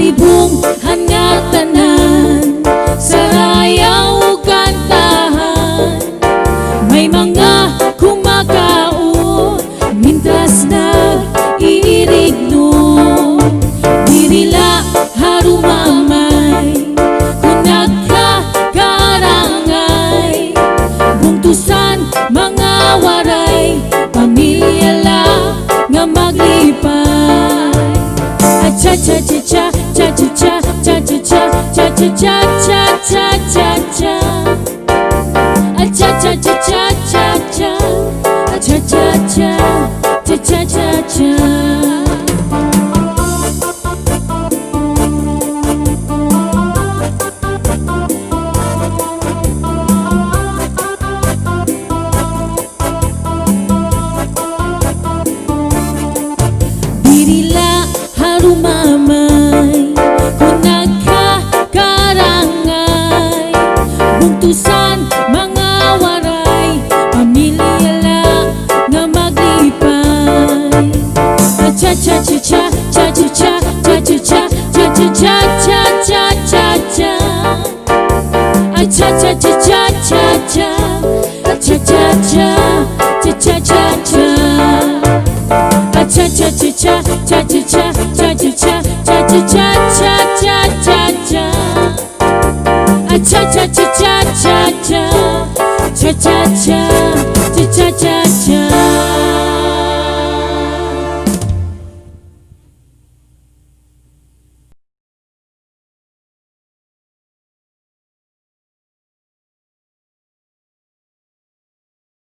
Aribong hangatanan, sarayaw kantahan. May mga kumakaon, mintas nag-iirigno. Dirila harumamay, kung nagkakarangay. Bungtusan mga waray, pamilya la nga maglipay. Cha-cha-cha-cha, cha-cha-cha, cha-cha-cha, cha-cha-cha, cha-cha-cha-cha. Cha-cha-cha-cha, cha-cha, cha-cha-cha, cha-cha-cha-cha. Dirila harumamay, kung nagkakarangay. Bungtusan mga waray, pamilya lang nga maglipay. Cha-cha-cha-cha, cha-cha-cha, cha-cha-cha, cha-cha-cha, cha-cha-cha-cha. Cha-cha-cha-cha.